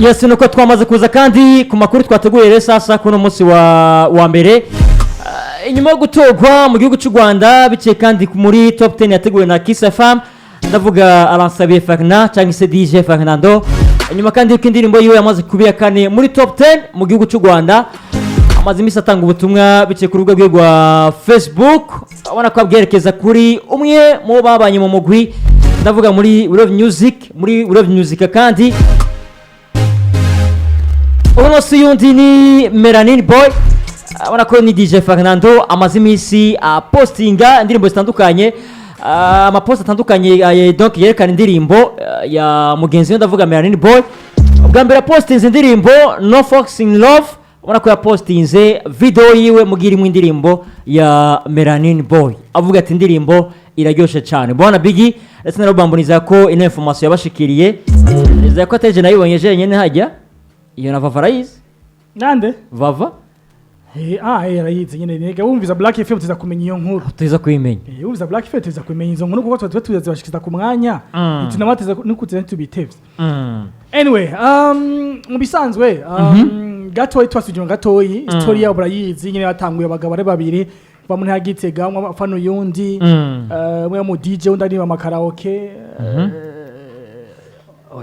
Yes, nuko twamaze kuza kandi ku makuru twateguye rero sasa kuno munsi wa mbere inyuma yo gutogwa mu gihugu cy'u Rwanda biciye kandi muri top 10 yateguwe na Kiss FM, ndavuga Alansabiye Fernand cyangwa se DJ Fernando. Inyuma kandi y'uko indirimbo yiwe yamaze kubiya kane muri top 10 mu gihugu cy'u Rwanda, amaze imisi atanga ubutumwa biciye ku rubuga rwe rwa Facebook, abona ko abwerekeza kuri umwe mu babanye mu mugwi, ndavuga muri Love Music kandi uno si yundi ni MELANIN BOY, abona ko ni DJ Fernando amaze imisi postinga indirimbo zitandukanye, amapost atandukanye donc yerekana indirimbo ya mugenzi we, ndavuga MELANIN BOY. Ubwa mbere postinze indirimbo No Fox in Love, abona ko yapostinze video yiwe mugira mu indirimbo ya MELANIN BOY, avuga ati indirimbo iraryoshe cyane. Bwana Biggie ndetse na Robamboniza ko ino information yabashikiriye, neza ko ateje nayibonye jenyene hajya iyo na Vava rayizi nande Vava rayizi nyene nega wumviza Black FM tuza kumenya iyo nkuru, tuza kuyimenya wumviza Black FM tuza kumenya izo nkuru kuko tuba tuzazibashikiza ku mwanya tunabateza n'ukutse tubitevye. Anyway, mu bisanzwe gatoyi twasujije gatoyi story ya Brayizi nyene yatanguye abagabo ari babiri bamwe hagitega umwe afano yundi umwe mu DJ undi ari mu karaoke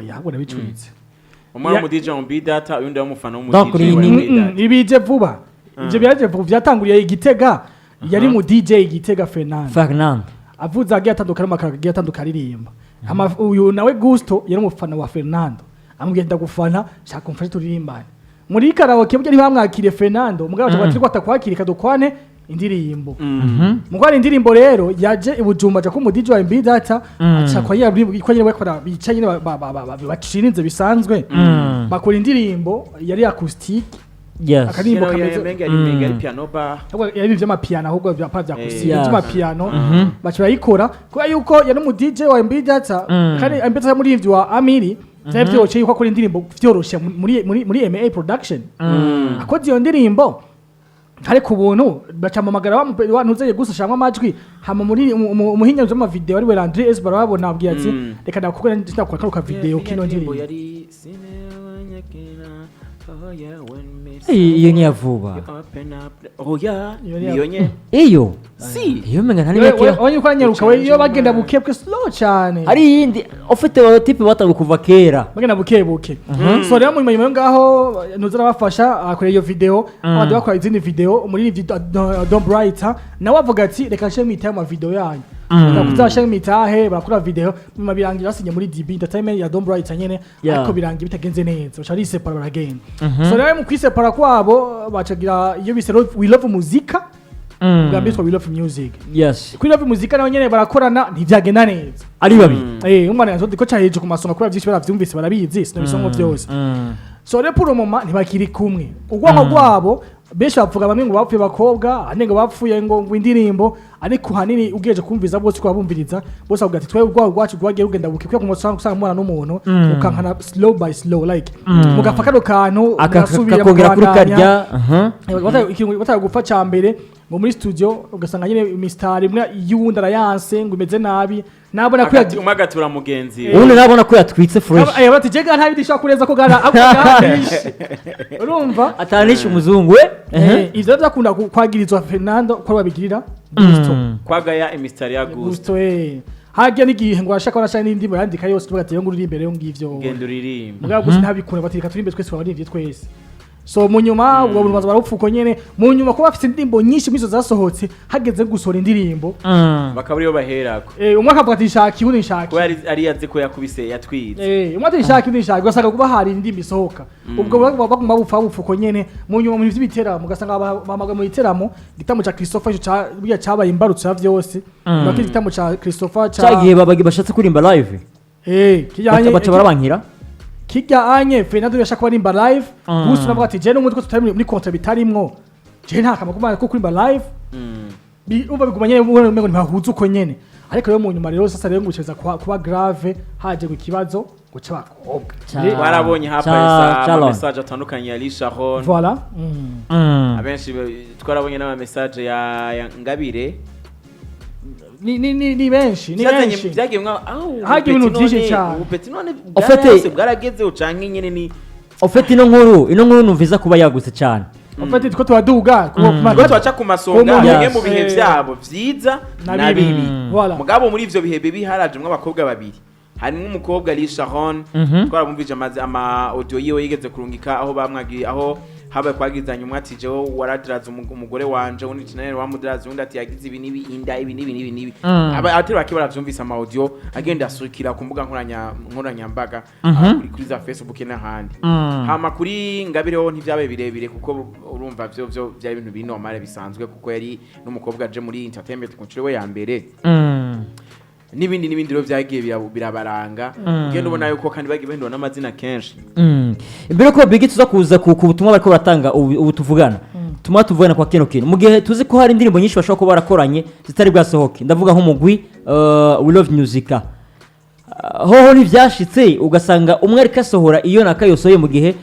yabona bicuritse umwe mu DJ on data undi wamufana mu DJ ibije vuba ivyo byaje vuba byatanguriye igitega yari mu DJ igitega Fernando avuza agiye atandukana makara agiye atandukana aririmba uyu nawe Gusto yari umufana wa Fernando amugenda gufana shaka umfashe turirimbane muri karaoke byo ntibamwakire Fernando mugabo cyangwa ko atakwakirika dukwane indirimbo mugwara indirimbo rero yaje ibujumba aja ko mu DJ wa data aca kwa yari ko nyine bakora bicaye nyine bacirinze bisanzwe bakora indirimbo yari acoustic. Yes, akarimbo kameze ari piano bar yari vyama piano ahubwo bya acoustic byama piano bacha yikora ko yuko yari mu DJ wa data kandi ambeta muri ivyo wa Amiri zavyo cyo yuko akora indirimbo vyoroshe muri MA production akoze iyo ndirimbo hari ku buntu bacamamagara ntuze gusa shamwa amajwi hama muri umuhinya z'ama video ari we Andre S barabona abwiye ati reka nakukora ndakora video kino ndirimbo yari iyo ni yavuba iyo iyo menga ntani bake onye kwanyaruka we iyo bagenda bukebwe slow cyane ari yindi ofite type batagu kuva kera bagenda bukebuke. So rero mu nyuma ngaho nuzara bafasha akora iyo video abandi bakora izindi video muri Don't Brighter nawe avuga ati reka nshye mwita mu video yanyu kuzasha mwitahe bakora video mu birangira basinye muri DB Entertainment ya Don't Brighter nyene ariko birangira bitagenze neza bacha risepara baragenda. So rero mu kwisepara kwabo bacagira iyo bise We Love Muzika bwambitwa We Love Music. Yes, We Love Muzika naho nyene barakorana ntivyagenda neza ari babi umwana yazo diko cyaheje ku masonga kuri byinshi baravyumvise barabizi sino bisongo byose. So rero pour moment ntibakiri kumwe ugwango gwabo benshi bavuga bamwe ngo bapfuye bakobwa anenge bapfuye ngo indirimbo ariko hanini ugeje kumviza bose kwabumviriza bose avuga ati twe ugwago gwacu gwagiye ugenda buke ku musanga usanga mwana n'umuntu ukankana slow by slow like mugafaka kantu akasubira kongera kuri karya batagufa cyambere ngo muri studio ugasanga nyine Mr. imwe yuwundi arayanse ngo imeze nabi nabona ko umagatura mugenzi ubundi nabona ko yatwitse fresh bati jega nta bidisha kureza ko gara urumva atanisha umuzungu we ivyo byakunda kwagirizwa Fernando ko babigirira Gusto kwagaya Mr. ya Gusto hajya n'igihe ngo ashaka arashaka n'indimo yandika yose tuvuga ati yo nguri imbere yo ngivyo ngendo uririmba mugabo gusa ntabikunda batirika turi imbere twese twabarivye twese. So munyuma ubwo burumaza barupfuko nyene munyuma ko bafite indimbo nyinshi mizo zasohotse hageze gusora indirimbo bakaburi yo baherako umwe akavuga ati shaki undi shaki ko ari yaze ko yakubise yatwize umwe ati shaki undi shaki gasanga kuba hari indimbo isohoka ubwo bagomba bupfuko nyene munyuma mu by'ibiteramo gasanga bamaga mu biteramo gitamo ca Christopher cyo cyabaye imbarutso ya vyose bakiri gitamo ca Christopher cyagiye babagi bashatse kurimba live kijanye baca barabankira kijya anye Fernando yashaka kurimba live gusa navuga ati je n'umutwe tutari muri contract bitarimwo je nta kamakuma ko kurimba live umva bigumanye umengo ntibahuza uko nyene ariko rero mu nyuma rero sasa rero nguceza kuba grave haje ku kibazo guca bakobwa barabonye hapa message atandukanye ya Sharon voilà abenshi twarabonye n'ama message ya Ngabire ni benshi byagiye mwa hagiye ibintu byinshi cyane ubupeti none bwarageze ucanke nyene ni ufite ino nkuru numviza kuba yagutse cyane ufite two tuwaduga kuko twaca ku masonga bimwe mu bihe byabo vyiza na bibi Voilà. mugabo muri ivyo bihe bibi harajemwe abakobwa babiri harimo umukobwa ari Sharon twarabumvije ama audio yiwe yigeze kurungika aho bamwagiye aho habaye kwagizanya umwati jewe waradiraza umugore wanje undi kinanere wamudiraza undi ati yagize ibi nibi inda ibi nibi abatari bake baravyumvisa ama audio agenda asukira ku mbuga nkoranyambaga kuri za Facebook n'ahandi hama kuri Ngabireho ntivyabaye birebire kuko urumva vyo byari ibintu binomare bisanzwe kuko yari n'umukobwa aje muri entertainment ku ncuro ya mbere n'ibindi rero byagiye birabaranga ugenda ubona yuko kandi bagiye bahindura n'amazina kenshi imbere ko Big tuza kuza ku butumwa bariko batanga ubu tuvugana tuvugana kwa kino mu gihe tuzi ko hari indirimbo nyinshi bashobora kuba barakoranye zitari bwasohoke ndavuga nk'umugwi We Love Music hoho ntivyashitse ugasanga umwe ariko asohora iyo nakayosoye mu gihe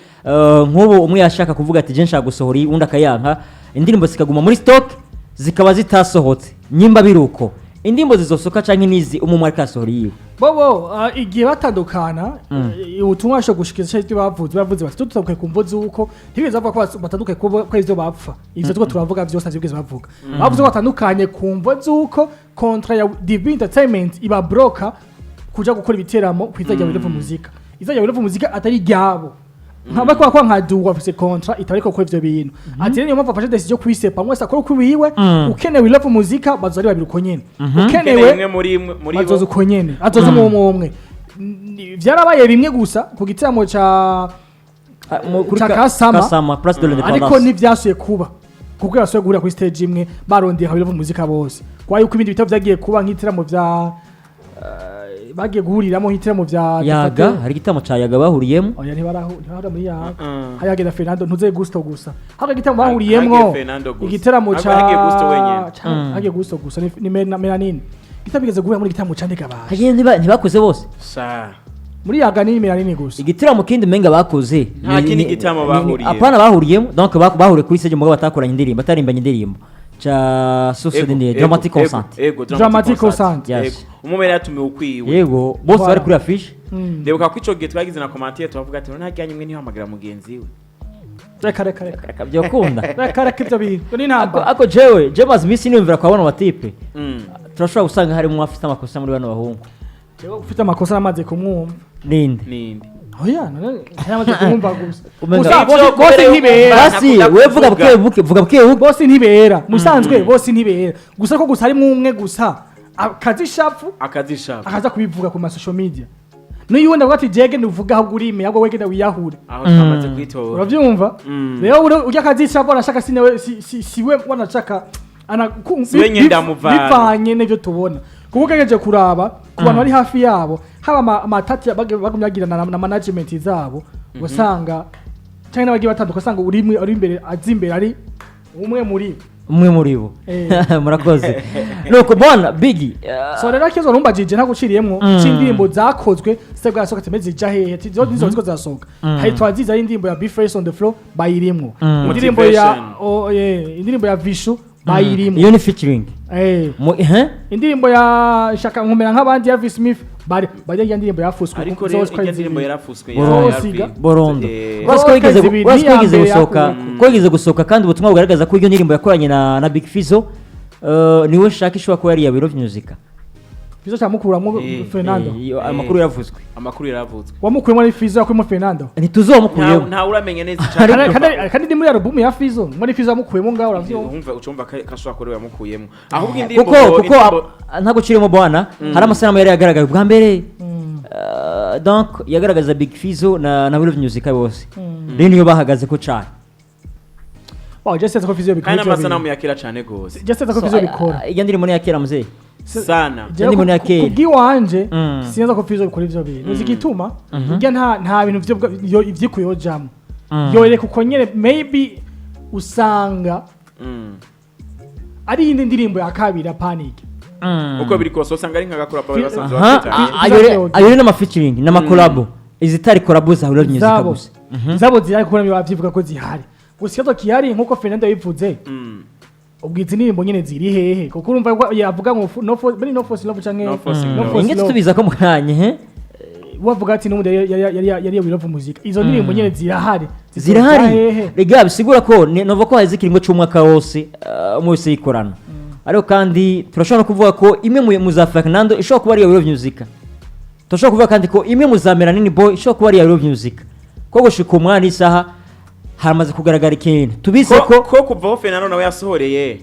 nk'ubu umwe yashaka kuvuga ati je nshaka gusohora undi akayanka indirimbo zikaguma muri stock zikaba zitasohotse nyimba biruko indimbo zizosoka canke nizi umumwe ariko asohora yiwe bobo igihe batandukana ubutumwa bwo gushikiriza icyo bavuze bati tutabuke kumvo zuko ntibeza bavuga ko batanduke ko ivyo bapfa ivyo tuko turavuga vyose azibwiza bavuga bavuze ko batandukanye kumvo zuko kontra ya Divine Entertainment iba broker kuja gukora ibiteramo kwizajya muri muzika izajya muri muzika atari ryabo nkaba kwa nkaduwa afise kontra itariko ko ivyo bintu ati niyo mpamvu afashe decision kwisepa mwese akora kubiwe ukenewe love muzika bazari babiri uko nyene ukenewe muri bazoza uko nyene azoza umwe vyarabaye bimwe gusa ku gitaramo ca Kasama Place de l'Indépendance ariko ntivyasuye kuba kuko yasuye guhura kuri stage imwe barondeye love muzika bose kwa yuko ibindi bitabo vyagiye kuba nk'itiramo vya bagiye guhuriramo hitiramo vya Yaga hari gitamo ca Yaga bahuriyemo oya ntibara muri Yaga hayage na Fernando ntuze gusto gusa haga gitamo bahuriyemo igiteramo ca hage gusto gusa ni Melanin gitamo bigeze guhura muri gitamo candika baje hagiye ntibakoze bose muri Yaga ni Melanin gusa igiteramo kindi menga bakoze nta kindi gitamo bahuriye apana bahuriyemo donc bahuriye kuri stage mugabo batakoranye indirimbo atarimbanye indirimbo cha Sosodine Dramatic Concert Dramatic Concert yes umumere yatumiwe ukwiwe yego bose bari kuri affiche ndebuka ko ico gihe twagize na commentaire tuvuga ati nta cyanye imwe niho hamagara mugenzi we reka byokunda reka ibyo bintu ni namba ako jewe maze misi nimvira kwa bano batipe turashobora gusanga harimo afite amakosa muri bano bahungu jewe ufite amakosa amaze kumwumva ninde oya namaze kumwumva gusa bose ntibera basi we vuga bwe bose ntibera musanzwe bose ntibera gusa ko gusa harimo umwe gusa akazishafu akaza kubivuga ku social media niyo wenda ati jege nuvuga aho urime ahubwo wegenda wiyahure aho twamaze kwitora uravyumva rero ujya akazishafu anashaka siwe wanashaka bivanye n'ibyo tubona kuko ugejeje kuraba ku bantu bari hafi yabo haba amatati bagumyagirana na management zabo usanga cyane n'abagiye batanduka usanga uri imbere azimbere ari umwe muri bo murakoze nuko bwana Biggie so rero kizo numba jije ntaguciriyemwo c'indirimbo zakozwe sebwa yasoka temeze zija hehe tizo nizo ziko zasoka hari twaziza indirimbo ya Be Fresh on the Floor bayirimwo indirimbo ya Vishu bayirimwo iyo ni featuring indirimbo ya shaka nkomera nk'abandi ya V Smith bari ya ndirimbo yafuswe ariko rero iyo ndirimbo yarafuswe Borondo kwigeze gusoka kandi ubutumwa bugaragaza ko iyo ndirimbo yakoranye na Big Fizzo niwe shaka ishwa ko yari ya We Love Music Fizzo cyamukuramo Fernando amakuru yaravuzwe wamukuyemo ni Fizzo yakuyemo Fernando ntituzomukuyemo nta uramenye neza cyane kandi ndi muri album ya Fizzo muri Fizzo yamukuyemo ngaho uravyo umva ucumva kashwa ko yamukuyemo ahubwo indirimbo kuko ntaguciremo bwana hari amasanamu yari yagaragaye bwa mbere donc yagaragaza Big Fizzo na We Love Music bose rero niyo bahagaze ko cyane Jesse ko Fizzo bikora kandi amasanamu yakira cyane gose Jesse ko Fizzo bikora iyo ndirimbo ni yakira muzee sana ndirimbo ni yakira kubwiwanje sinza ko Fizzo bikora ivyo bintu zigituma ujya nta bintu byo ivyikuyo jam yoreka uko nyene maybe usanga ari indi ndirimbo ya kabiri Panic uko biri kose usanga ari nkagakora pa basanzwe ayo n'ama featuring n'ama collab izitari collab za We Love Music gusa zabo ziri ko bavyivuga ko zihari gusa cyo kihari nkuko Fernando yivuze ubwizi indirimbo nyene ziri hehe kuko urumva yavuga ngo no force love canke ingetse tubiza ko mukanye wavuga ati n'umuntu yari we love music izo ndirimbo nyene zirahari rega bisigura ko nova ko hazi kiringo cy'umwaka wose mu wese yikorana ariko kandi turashobora kuvuga ko imwe mu za Fernando ishobora kuba ari we love music turashobora kuvuga kandi ko imwe mu za MELANIN BOY ishobora kuba ari we love music ko gushika umwana isaha haramaze kugaragara ikintu tubize ko kuva aho Fernando nawe yasohoreye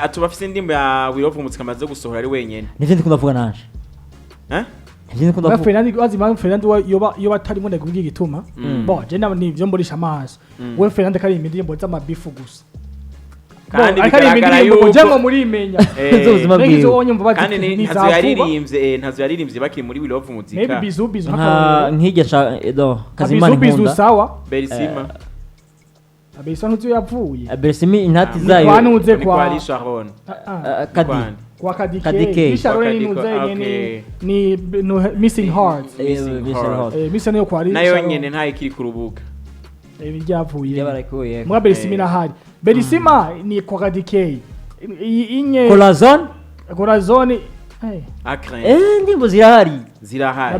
atuba afise indirimbo ya we love music amaze gusohora ari wenyene nivyo ndikunda kuvuga nanje Fernando yoba atarimo ndego gituma bo je nivyo mborisha amaso we Fernando kari indirimbo z'amabifu gusa kandi bigaragara yuko jemo muri imenya z'ubuzima bwiwe kandi ntazo yaririmbye bakiri muri we love music maybe bizu nkigesha kazimana bizu sawa Berisima abisa ntuzo yavuye Berisima intati zayo kwanuze kwa Lisharon kadi kwa kadike Lisharon ni nuze ni missing hearts missing yo kwa nayo nyene nta ikiri ku rubuga byavuye mwa Berisima nahari Berisima ni kwa kadike inye Corazon ndimbo zirahari na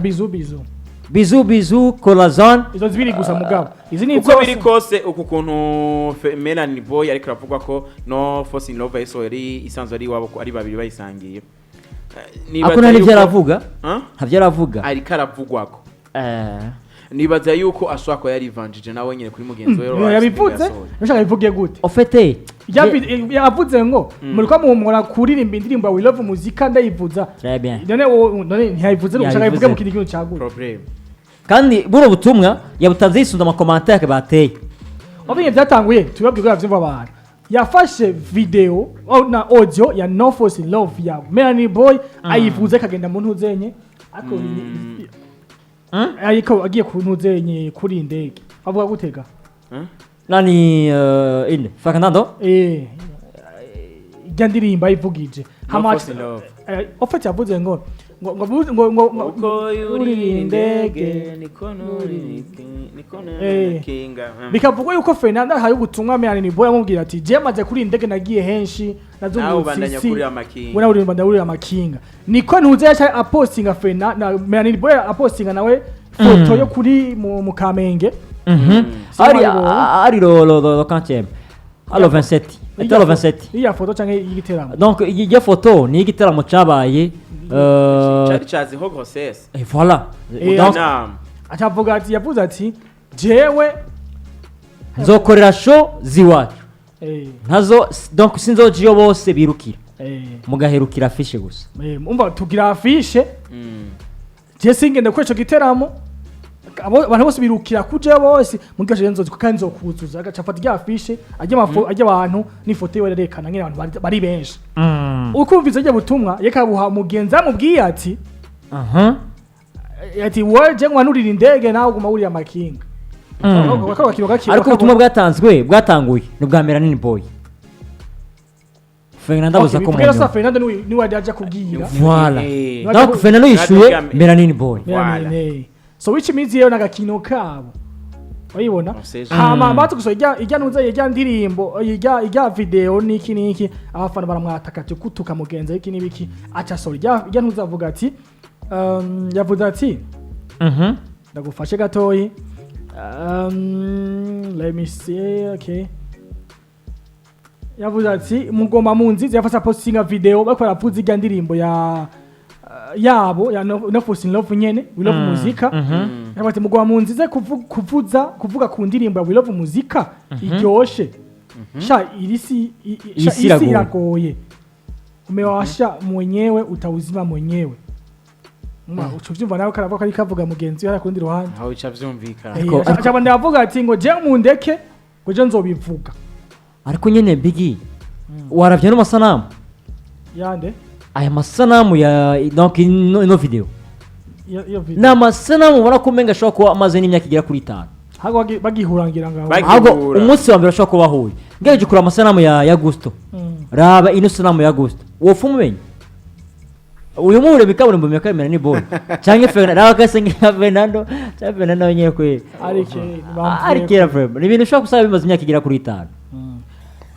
bizu Corazon izo zibiri gusa mugabo izi ni uko biri kose uku kuntu MELANIN BOY ariko avuga ko no force in love iso yari isanzwe ari wabo ari babiri bayisangiye akuna ni byaravuga ntavyaravuga ariko aravugwako nibaza yuko ashobora ko yari vanjije nawe nyine kuri mugenzi we yabivuze nshaka bivuge gute ofete yavuze ngo muri kwa muhumura kuririmba indirimbo we love music ndayivuza très bien none ntiyayivuze ushaka bivuge mu kindi kintu cyagura problem kandi buno butumwa yabutanze yisunda ama commentaire bateye obinye byatanguye tubabwira yavyumva abantu yafashe video na audio ya No Force in Love ya MELANIN BOY ayivuze kagenda mu ntuzenye ariko agiye kuntuzenye kuri indege avuga gutega nani ine Fernando gandirimba ivugije ofete yavuze ngo uri indege niko kinga bikavugwa yuko Fernando hayo gutumwa MELANIN BOY amubwira ati je maze kuri indege nagiye henshi nazungutse wena uri bandawuri amakinga niko ntuze yacha apostinga Fernando na MELANIN BOY apostinga nawe foto yo kuri mu Kamenge ari lo quantième alors 27 était le 27 iya foto canke igiteramo donc iyo foto ni igiteramo cabaye chazi ho grossesse et voilà donc atavuga ati yavuze ati jewe nzokorera show ziwacu ntazo donc sinzojiyo bose birukira mugaherukira afishe gusa umva tugira afishe je singende ko ico giteramo abantu bose birukira kuje bose mugashe nzo kandi nzokuzuza agacafata rya afishe ajye abantu n'ifoto yiwe rerekana ngene abantu bari benshi ukumviza ajye butumwa yekabuha mugenza mubwiye ati ati waje ngwanurira indege nawe guma uri amakinga ariko ubutumwa bwatanguye ni bwa MELANIN BOY Fernando abuza ko mugera sa Fernando ni wadi aje kubwira voilà donc Fernando yishuye MELANIN BOY so which means yeo nagakino kabo urabibona hama batu guso ijya nuze ijya ndirimbo ijya video niki abafana baramwataka cyo kutuka mugenza iki nibiki acha sorry ijya nuze avuga ati yavuze ati ndagufashe gatoyi let me see okay yavuze ati mugomba munzi yafasha postinga video bakora apuzi ijya ndirimbo yabo ya No Force in Love nyene we love muzika yabati mugwa munzize kuvuga ku ndirimbo ya we love muzika iryoshe sha irisi iragoye umewasha mwenyewe utauzima mwenyewe ucuvyumva nawe karavuga kari kavuga mugenzi yara kundi ruhande aho icavyumvika cyaba ndavuga ati ngo je mundeke ngo je nzobivuga ariko nyene bigi waravye no masanamu yande aya masanamu ya donc ino video na masanamu barakumenga ashobora kuba amaze n'imyaka igera kuri 5 hago bagihurangira ngaho hago umunsi wa mbere ashobora kuba huye ngeje kura amasanamu ya Gusto raba ino sanamu ya Gusto wofu mumenye uyu mure bikaburimbo myaka MELANIN BOY canke Fernando raba kasenga Fernando wenyewe kwe arikera vraiment ni ibintu ushobora kusaba bimaze imyaka igera kuri 5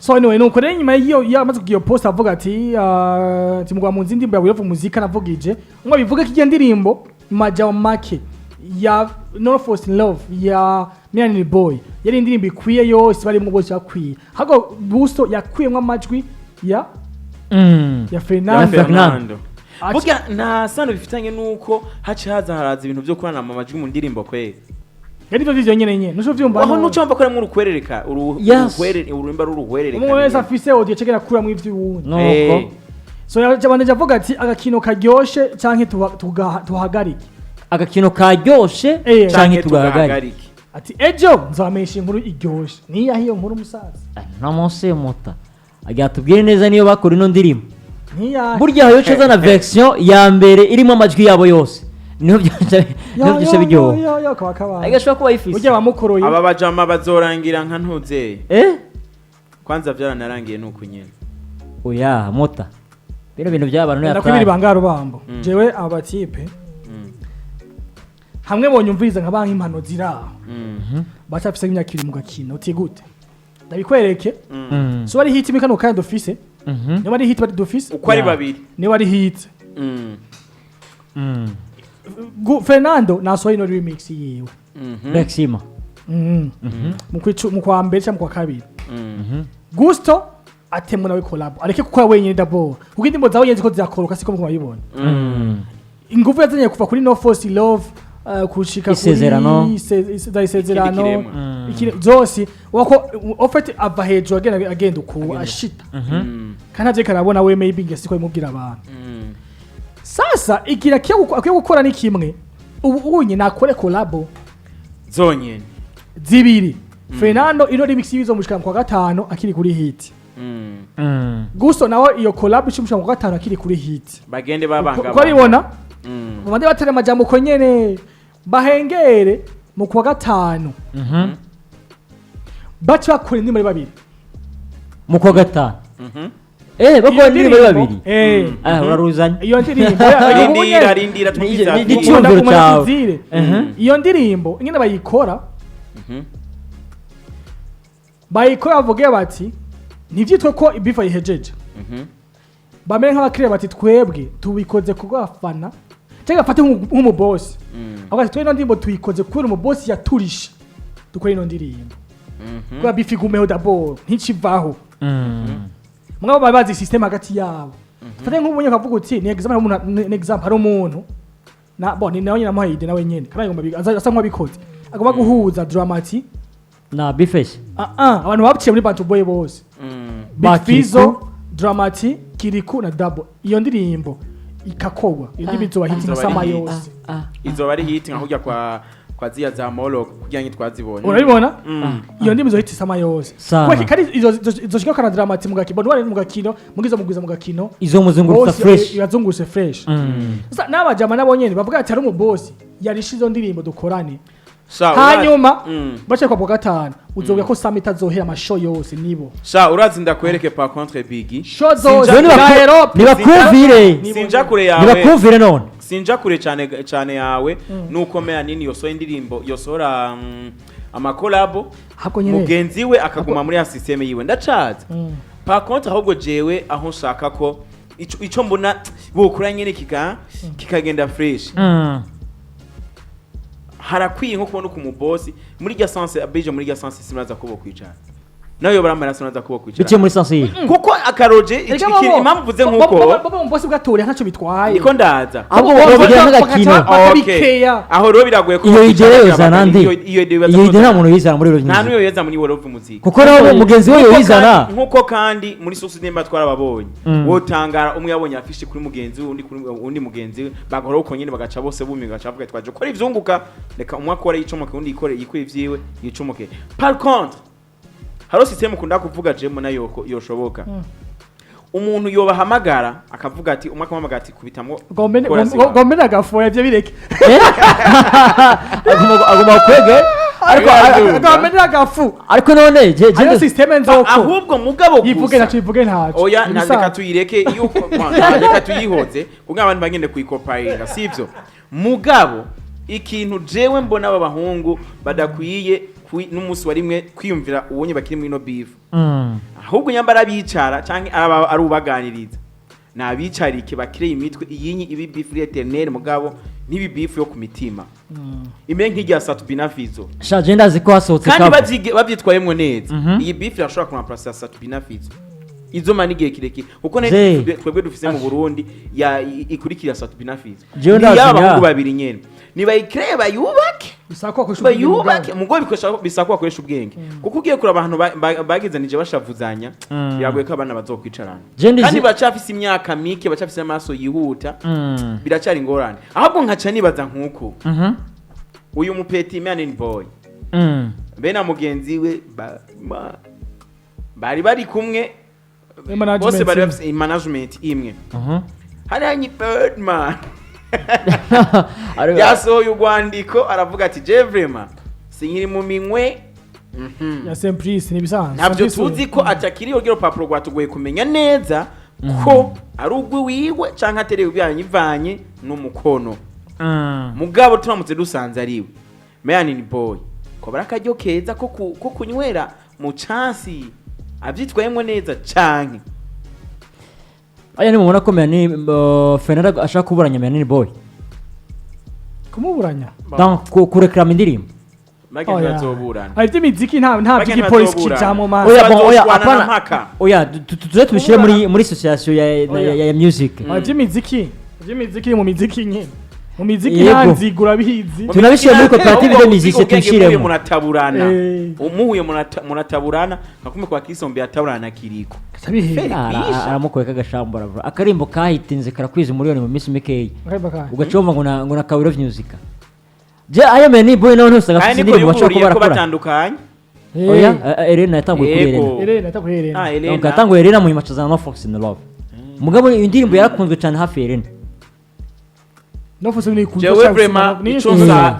so anyway nuko rero nyuma yiyo yamaze kugiyo post avuga ati timugwa mu nzindi mba we love muzika navugije ngo bivuga ko iyo ndirimbo maja make ya No Force in Love ya Melanin Boy yari indirimbo ikwiye yose barimo bose yakwiye hago Gusto yakwiyemo amajwi ya Fernando burya nta sano bifitanye nuko haci haraza ibintu byo kurana mu majwi mu ndirimbo kweli yari byo vyo nyene nuco vyumva aho nuco mva ko urukwerereka ururimba ruruhwerereka umwe wese afise audio cegera kura mu ivy'uwundi so yabanje avuga ati agakino karyoshe canke tuhagarike agakino karyoshe canke tugahagarike ati ejo nzamesha inkuru iryoshe niya hiyo nkuru musaza no monse muta agira tubwire neza niyo bakora ino ndirimbo niya burya aho yoca zana version ya mbere irimo amajwi yabo yose niho byose biryo yo kabakaba agashwa kuba ifise burya bamukoroye aba bajama bazorangira nka ntuze kwanza byaranarangiye nuko nyene oya muta bino bintu by'abantu ya nakwibiri bangaro bambo jewe abatipe hamwe bonyumviriza nka banki impano ziraho bacafise imyaka 2 mu gakino utigute ndabikwereke so ari hit mikano kandi office niba ari hit bari d'office uko ari babiri niba ari hit Fernando nasohoye no remix yiwe Maxima mu kwa mbere cyangwa mu kwa kabiri Gusto atemwe nawe collab areke kuko wenyine d'abord kuko indimbo zawe yenze ko zizakoroka siko mubibona ingufu yazanye kuva kuri No Force Love kushika kuri isezerano zose wako ofete ava hejuru agenda uku ashita kandi aje karabona we maybe ngesiko imubwira abantu sasa igira akwiye gukora ni kimwe ubunye nakore collab zonyene zibiri Fernando ino remix yizo mushika kwa gatano akiri kuri hit Gusto nawe iyo collab imushika kwa gatano akiri kuri hit bagende babanga ko ribona bande batera amajambo ko nyene bahengere mu kwa gatano bacha bakora indimi babiri mu kwa gatano bakora indimi babiri uraruzanye iyo ndirimbo arindira tukiza n'icyumviro cyawe iyo ndirimbo ingene bayikora bavuge bati ntivyitwe ko ibifa yihejeje bamere nk'abakiriya bati twebwe tubikoze kugafana cyangwa afate nk'umu boss aho ati twino ndimbo tuyikoze kubera umu boss yaturisha dukora ino ndirimbo kwa bifigumeho d'abord ntikivaho mugabo babazi system hagati yabo fate nk'umunye kavuga uti ni example hari umuntu na ni nawe nyina muhayide nawe nyene kandi ngomba asa nk'abikoze agomba guhuza dramati na bifesh abantu babuciye muri Bantu Boy bose Bifizo Dramati Kiriku na Double iyo ndirimbo ikakogwa iyo ndirimbo izoba hit sama yose izoba ari hit nka kujya kwa zia za molo kugira ngo twazibonye urabibona iyo ndirimbo izoba hit sama yose kwa kari izo shika kana Dramati mugakibona wari mugakino mugiza mugwiza mugakino izo muzungurutsa fresh yazunguruse fresh sasa n'abajama nabonyene bavuga ati ari umu boss yarisha izo ndirimbo dukorane hanyuma bache kwa gatanu uzoga ko Summit azohera amashow yose nibo urazi ndakwereke par contre Biggie show zose na Europe nibakuvire sinja kure yawe nibakuvire none sinja kure cyane yawe nuko Melanini yosoye indirimbo yosora amakolabo mugenzi we akaguma muri ya system yiwe ndacaza par contre ahubwo jewe aho nshaka ko ico mbona bukura nyene kikagenda fresh harakwiye nko kubona ku mubosi muri rya sense abeje muri rya sense sinaza kubo kwicara nayo baramara sinaza kubo kwicara bice muri sense yi kuko akaroje impamvu vuze nkuko baba mubosi bwatoria ntaco bitwaye niko ndaza ahubwo bavugira nk'agakino aho rero biragoye ko iyo ideo zanandi iyo ideo nta muntu yizana muri nta nuyo yeza muri World of Music kuko naho mugenzi we yizana nkuko kandi muri source nimba twarababonye wotangara umwe yabonye afishi kuri mugenzi we undi mugenzi we bagora uko nyine bagaca bose bumiga bacavuga twaje ko ivyunguka reka umwe akora yicomoke undi ikore yikwe ivyiwe yicomoke par contre haro system kunda kuvuga jemo na yoko yoshoboka umuntu yobahamagara akavuga ati umwe akamamaga ati kubitamwo gombe agafoya byo bireke aguma kwege ariko gombe agafu ariko none je system nzoko ahubwo mugabo gusa yivuge nacivuge ntaco oya nandeka tuyireke yuko nandeka tuyihoze kuko abantu bagende kuyikoparinga sivyo mugabo ikintu jewe mbona aba bahungu badakwiye n'umunsi warimwe kwiyumvira ubonye bakiri muri no beef ahubwo nyambara bicara canke ari ubaganiriza nabicarike bakire imitwe iyinyi ibi beef eternel mugabo nibi beef yo ku mitima imwe nk'irya Satubina Fizo shaje ndazi ko hasohotse kandi bavyitwayemwo neza iyi beef irashobora kuma place ya Satubina Fizo izo mani gihe kirekire kuko twebwe dufise mu Burundi ya ikurikira Satubina Fizo ni abahungu babiri nyene nibayikire bayubake mugo bisakwa akoresha ubwenge kuko ugiye kura abantu bagizanije bashavuzanya biragoye ko abana bazokwicarana kandi bacafise imyaka mike bacafise amaso yihuta biracari ingorane ahubwo nkaca nibaza nkuko uyu mupeti MELANIN BOY bena mugenzi we bari kumwe bose bari bafise management imwe hari anyi Birdman yasohoye urwandiko aravuga ati je vraiment sinkiri mu minwe ya Simplice nibisanzwe ntabyo tuzi ko atakiri urugero papuro rwatugoye kumenya neza ko ari urwiwe canke atereye byanyivanye n'umukono mugabo turamutse dusanze ariwe MELANIN BOY ko barakajyo keza ko kunywera mu chance avyitwayemwe neza canke aya ni mubona ko Fernando ashaka kuburanya MELANIN BOY kumuburanya donc kureklama indirimbo bagenda bazoburana ari imiziki nta by'ipolisi kijamo man oya apana oya tuze tubishire muri association ya music ari imiziki mu miziki nyine mu miziki ntanzigura bihizi tunabishire muri cooperative de musique tubishire munataburana umuhuye munataburana nkakume kwa Kisombe ataburana kiriko aramukweka agashambura bro akarimbo kahitinze karakwiza umuriyoni mu minsi mikeyi ugacomba ngo na Akavuyo music je aya MELANIN BOY none usanga afite indirimbo bashaka ko batandukanye oya Elena yatanguye kuri Elena donc yatanguye Elena mu macazana na Fox in Love mugabo indirimbo yarakunzwe cyane hafi Elena no fuso ni kunzo jewe vraiment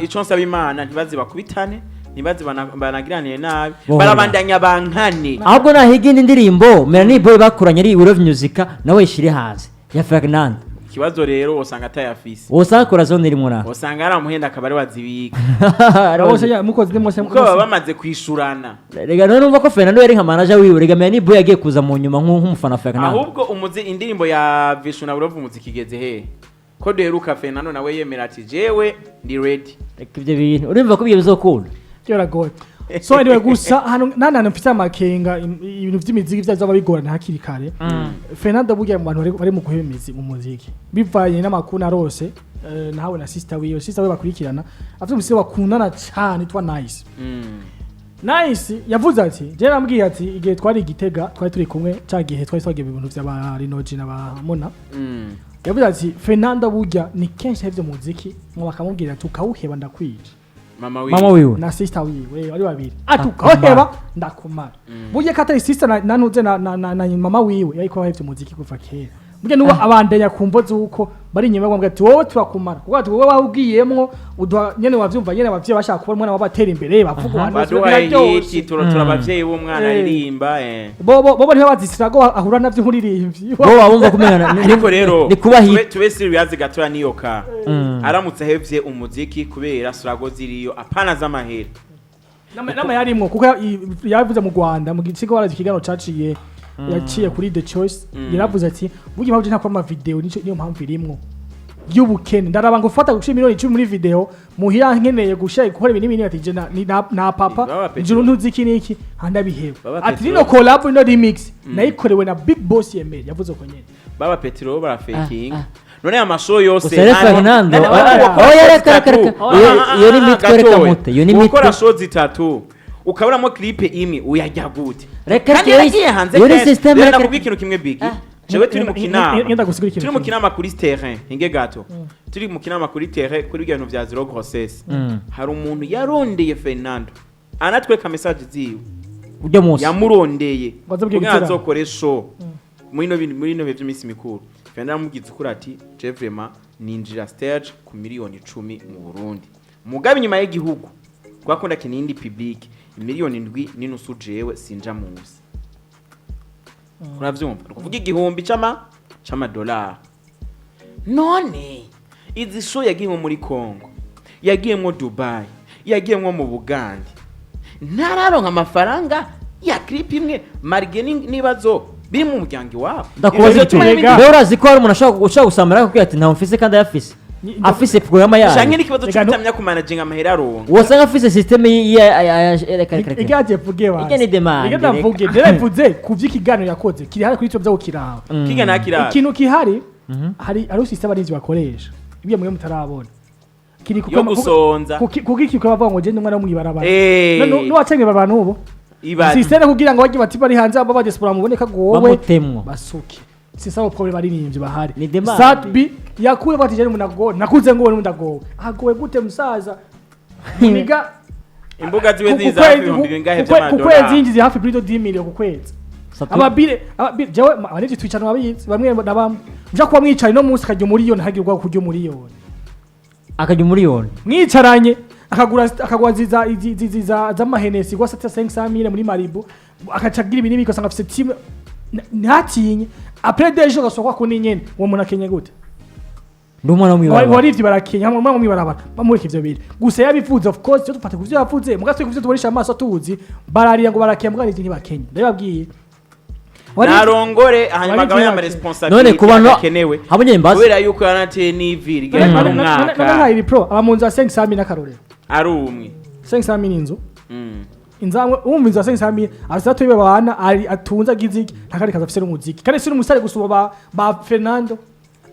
ico nsaba Imana ntibazi bakubitane ntibazi banagiraniye nabi barabandanya bankane ahubwo nahiga indirimbo MELANIN BOY bakuranye ari Love music nawe ishire hanze ya Fernando kibazo rero usanga atayafise usanga kora zone rimwe na usanga ari amuhenda akabari wazibika arose mukoze demose muko bamaze kwishurana rega none umva ko Fernando yari nka manager wiwe rega MELANIN BOY yagiye kuza mu nyuma nk'umufana wa Fernando ahubwo indirimbo ya Vishuna Love muziki igeze he ko deruka Fernando nawe yemera ati jewe ndi ready ibyo bintu urumva ko bizokunda cyaragoye so anyway gusa hano nana mfite amakenga ibintu by'imiziki byazo bigorana hakiri kare Fernando burya mu bantu bari mu guhemeza mu muziki bivanye n'amakuru narose nahawe na sister we bakurikirana afite umusore wakundana cyane twa Nice yavuze ati je nambwiye ati igihe twari Gitega twari turi kumwe cyagihe twari twagiye ibintu by'aba Rinoji n'abamona yavuze ati Fernando burya ni kenshi hevyo muziki mwa bakamubwira tukawuheba ndakwije mama wiwe na sister wiwe ari babiri atukaheba ndakumara burya katari sister nanuze na mama wiwe yariko hevyo muziki kuva kera burya nuba abandanya kumvo zuko bari inyuma bamwe ati wowe turakumara kuko ati wowe wawugiyemwo udwa nyene wavyumva nyene abavye bashaka kubona umwana wabatera imbere bavuga iki turabavyeyi b'umwana aririmba bo niho bazisirago ahura navyo nk'uririmbyi bo wabumva kumenya ariko rero ni kubahi tube serious gatora niyo ka aramutse hevye umuziki kubera sirago ziriyo apana z'amahera nama yarimwo kuko yavuze mu Rwanda mu gice ko kigano caciye yaciye kuri The Choice yaravuze ati burya mpamvu nta kwa video niyo mpamvu irimwo y'ubukene ndaraba ngo fata gushira miliyoni 10 muri video muhira nkeneye gushaka gukora ibintu binini ati je na papa njuru ntuziki niki handa biheba ati rino collab no remix nayikorewe na Big Boss Yemere yavuze ko nyene baba Petro bara faking none amasho yose Fernando reka iyo ni mitwe reka mute iyo ni mitwe ukora show zitatu ukabonamo clip imwe uyajya gute reka iyo system reka ikintu kimwe big jewe turi mu kinama kuri terrain hinge gato turi mu kinama kuri terrain kuri ibintu vya zero grossesse hari umuntu yarondeye Fernando anatweka message ziwe ujya munsi yamurondeye azokore show muri no by'imisi mikuru Fernando mugize ukuri ati je vraiment ninjira stage ku miliyoni 10 mu Burundi mugabe nyuma y'igihugu kwakunda kinindi public miliyoni 7 n'inusu jewe sinja munsi uravyumva kuvuga igihumbi c'amadolari none izi show yagiye muri Kongo yagiyemo Dubai yagiyemo mu Bugande ntararonka amafaranga ya clip imwe margeni nibazo biri mu muryango wabo ndakubaza icyo rero urazi ko hari umuntu ashaka gusamara kuko ati nta mfise kandi ayafise afise porogaramu canke yayo n'ikibazo cyo kutamenya ku managing amahera aronka wasanga afise systeme igaje vuge ba Igeni demande, igenda reka. vuge nderavuze kuvy'ikiganiro yakoze kiri hari kuri cyo byo kiraba kiga nakira ikintu kihari hari system arinzi bakoresha ibyo mwe mutarabona kiri yo gusonza kuko iki bavuga ngo gende umwana wo mwibarabara Eh. no wacenge abantu ubu ibati system kugira ngo bajye bati bari hanze aba diaspora muboneka gowe bamutemwo basuke sisa bo problem baririmbye bahari Ni demande. satbi yakuye bati jeni munago nakuze ngo mundago agowe gute musaza niga imbuga ziwe ziza hafi ibihumbi bingahe ku kwezi by'amadolari injizi hafi kuri 10 million ku kwezi ababire jewe abanije twicana babizi bamwe nabamwe mja kuba mwicaye no munsi kajya muri yo ntagirwa kujya muri yo akajya umuriyoni mwicaranye akagura ziza z'amahenesi gwa 500,000 muri Maribu akacagira ibintu bikosanga afite team ntatinye après des jours gasokwa kuni nyene uwo muntu akenye gute ndi umwana wo mwibarabara wari ivyo barakenya hamwe mu mwibarabara bamureka ivyo bintu gusa yabivuze of course cyo dufate kuvyo yavuze mugatwe kuvyo tuborisha amaso tuzi bararira ngo barakenya mbwa n'iki ntibakenya ndababwiye narongore hanyuma agaba yama none responsibility ku bantu akenewe habonye mbazi kubera yuko yanateye n'ivi rigera mu mwaka none pro abamunzi ya 500,000 n'akarorero ari umwe 500,000 inzu Mm. inzamwe umvinzi wa 500,000 asatu ibe bana ari atunza giziki ntakari kaza afise n'umuziki kandi si n'umusare gusuba ba Fernando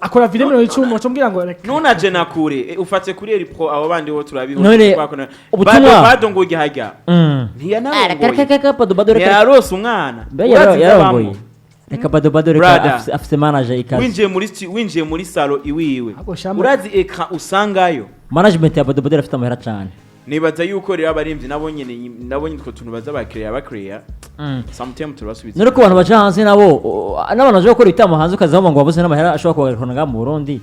akora video no icumi wacumbwira ngo nunaje nakure ufate kuri eri pro abo bandi bo turabiho None, ubutumwa- badongoye hajya ntiyanarongoye reka bado reka yarose umwana yarongoye reka bado Brother. reka afise manager ikaze winjiye muri salo iwiwe Ako shamba. urazi ekran usangayo management ya bado afite amahera cyane nibaza yuko rero abarimvyi nabonye utwo tuntu baza bakiriya sometimes turabasubiza none ko abantu baca hanze nabo n'abantu baje gukora ibitamo hanze ukazabamo ngo babuze n'amahera ashobora kugaruka mu Burundi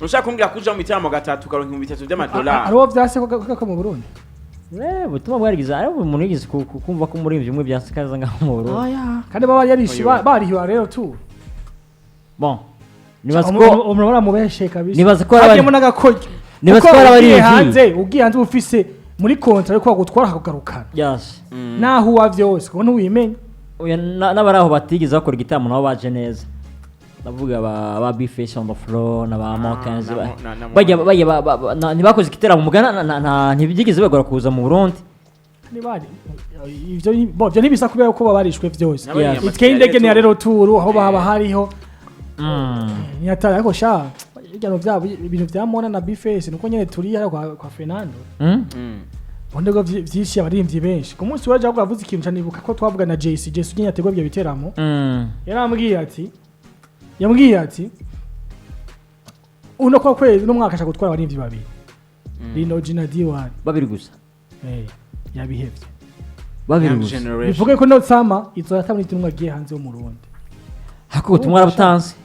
ushaka kumbwira kuja mu bitaramo gatatu ukaronka ibihumbi 3 by'amadolari ariwo vyase ko mu Burundi butuma bwarigize ari umuntu yigize kumva ko muri bimwe byasikaza ngaho mu Burundi oya kandi baba yarishi barihiwa rero tu bon nibaza ko umuntu baramubeshe kabisa nibaza ko ari hagiyemo n'agakoryo nibaza ko ari ugiye abarinzi ugiye hanze ufise muri kontra yo kwagutwara akagarukana yes naho uwa vyose kuko ntuwimenye oya n'abari aho batigeze bakora igitamo nabo baje neza ndavuga ba Bface on the floor na ba Mokans bajya ntibakoze igiteramo mugana ntibyigeze bagora kuza mu Burundi nibari ivyo ntibisa kubera ko babarishwe vyose Yes. itkeindege ni rero turu aho baba hariho nyatara ariko sha igano vyabo ibintu vyamona na Bface nuko nyene turi hara kwa Fernando Ondego vyinshi abarimvyi benshi ku munsi waje ahubwo avuze ikintu canibuka ko twavuga na JC nyine yategwa byo biteramo yambwiye ati uno kwa kwezi no mwaka ashaka gutwara abarimvyi babiri Rino Gina D1 babiri gusa yabihevye babiri gusa bivuge ko no sama izo yatamwe itumwa giye hanze yo mu Burundi hako ubutumwa arabutanze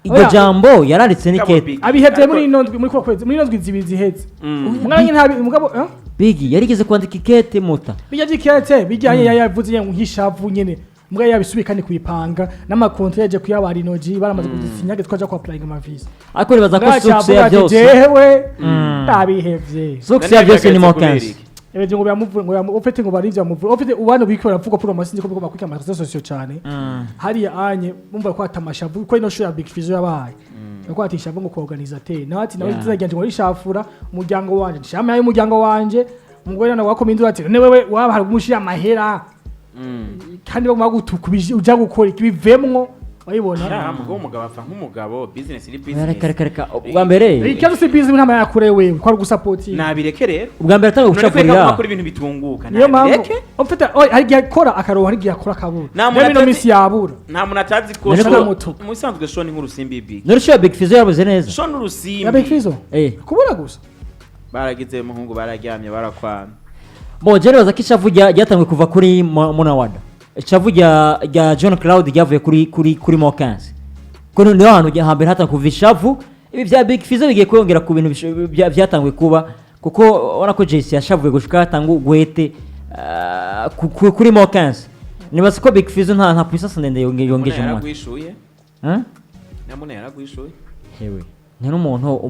iryo jambo yaranditse n'ikete abihevye muri inondwi muri kwa kwezi muri inondwi zibiri ziheze mwananye ntabi mugabo bigi yarigeze kwandika ikete muta bijya byikete bijyanye yavuze ngo nkishavu nyene mbwa yabisubikane kuyipanga n'amakontra yaje kuyabara inoji baramaze kuzisinyage twaje kwa applying amavisa ariko nibaza ko success ya byose jewe tabihevye success ya byose ni Mokans ebeje ngo byamuvuye ngo ufite ngo barivya muvuye ufite ubano bikora vuga pro masinzi ko biko bakwika amarezo sosio cyane hari anye mumva ko atamashavu ko ino show ya Big Fizzo yabaye ko atishavu ngo ko organisateur nawati nawe zizaganje ngo rishafura umuryango wanje shama yayo umuryango wanje umugore na wako mindura ati ne wewe waba hari kumushira amahera kandi bagutukubije uja gukora ikibivemwo wayibona mugo umugabo afa nk'umugabo business ni business reka ubwa mbere ikazo si business ntama yakure wewe ko ari gusupporting nabireke rero ubwa mbere atanga gushapurira akora ibintu bitunguka niyo mpamvu ufite hari gihe akora akaroha hari gihe akora kabura no misi yabura nta muntu atazi ko mu isanzwe show ni nk'urusimbi big none show ya Big Fizzo yabuze neza show n'urusimbi ya Big Fizzo kubura gusa baragize muhungu bararyamye barakwana bo jere baza kishavu ryatangwe kuva kuri Monawada icavu rya John Cloud ryavuye kuri Mokans kono niho hantu hambere hatanga kuva ishavu ibi bya Big Fizzo bigiye kongera ku bintu byatangwe kuba kuko ubona ko JC yashavuye gushika hatanga ugwete kuri Mokans nibaza ko Big Fizzo nta puissance ndende yongeje mu namune yaragwishuye hewe ni n'umuntu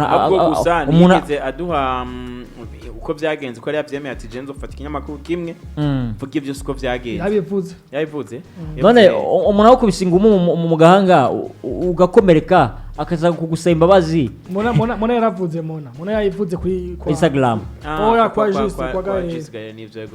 ahubwo gusa nigeze aduha uko byagenze uko yari yabyemeye ati jenzo ufata ikinyamakuru kimwe mvuge byose uko byagenze yabivuze none umuntu aho kubisinga mu gahanga ugakomereka akaza kugusaba imbabazi mona yaravuze mona yayivuze kuri Instagram oya kwa juste kwa gahe nivyo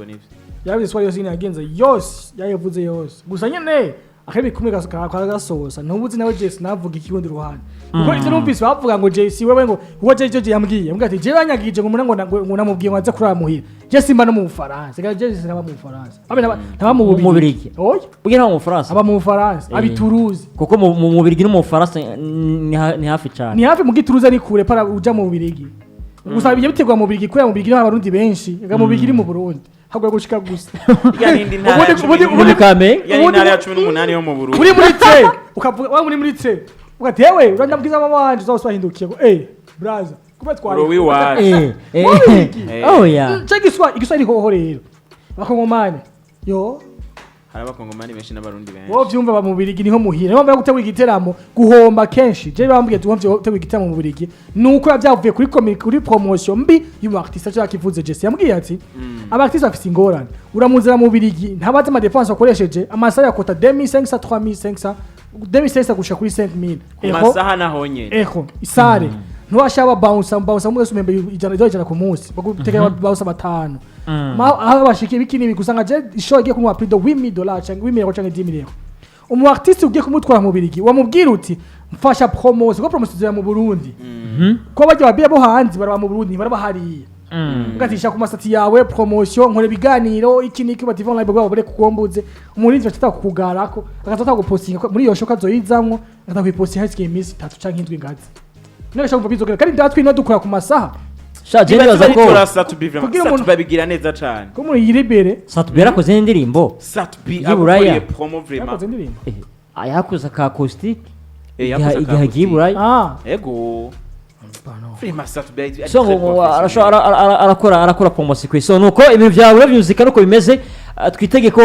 yabize swali yose yagenze yose yayivuze yose gusa nyene akabi kumwe gasosa ntubuzi nawe Jesse navuga ikirundi ruhande kuko ivyo numvise bavuga ngo Jesse wewe ngo uwo Jesse yambwiye mbwa ati je banyagije ngo ngo namubwiye ngo aza kuramuhira Jesse mba no mu Faransa ga Jesse naba mu Faransa ntaba mu Bubirigi oya bugira mu Faransa aba mu Faransa abi Toulouse kuko mu Bubirigi no mu Faransa ni hafi cyane ni hafi mu Toulouse ari kure para uja mu Bubirigi gusa bijye bitegwa mu Bubirigi ko ya mu Bubirigi n'abarundi benshi ga mu Bubirigi mu Burundi hagwa gushika gusa yani ntara ubundi kame yani ntara ya 18 yo mu Burundi uri muri tre ukavuga wa muri tre ugatewe urandabwiza mama wanje uzoswahindukiye ngo brother kuba twari rwiwe oh yeah igiswa rihoho rero bakongomane yo abakongomani benshi n'abarundi benshi wo byumva ba mu Birigi niho muhira niho mbere gutegura igiteramo guhomba kenshi je bambwiye tuwamvye gutegura igiteramo mu Birigi nuko yavyavuye kuri promotion mbi y'umu artiste cyo akivuze Jesse yambwiye ati aba artiste bafite ingorane uramuzira mu Birigi ntabaze ama dépenses akoresheje amasaya yakota 2500 3500 2500 gushika kuri 5000 amasaha nahonye isare ntuwashaba bounce mwese umembe ijana ku munsi bagutegera bounce batanu aho bashikiye bikini bikusanga je ishoye igiye kumwa prix de $8000 cyangwa $8000 cyangwa $10000 umu artiste ugiye kumutwara mu Birigi wamubwira uti mfasha promotion ko promotion mu Burundi ko bajya babira bo hanze baraba mu Burundi baraba hariya ngatisha ku masati yawe promotion nkore biganiro iki niki bativon live bwabo bare kukombuze umurinzi batata kukugarako akazata gupostinga muri iyo shoka zoyizamwo akatakupostinga hasikiye iminsi 3 canke 7 ngazi none shaka bizogera kandi ndatwi no dukora ku masaha shaje nibaza ko babigira neza cyane ko muri yiribere satubera ko zindi ndirimbo satbi abuye promo vraiment ayakuza ka acoustic yakuza Iburaya ego vraiment satbi so arakora promotion so nuko ibintu byawe uravyuzika nuko bimeze twitegeko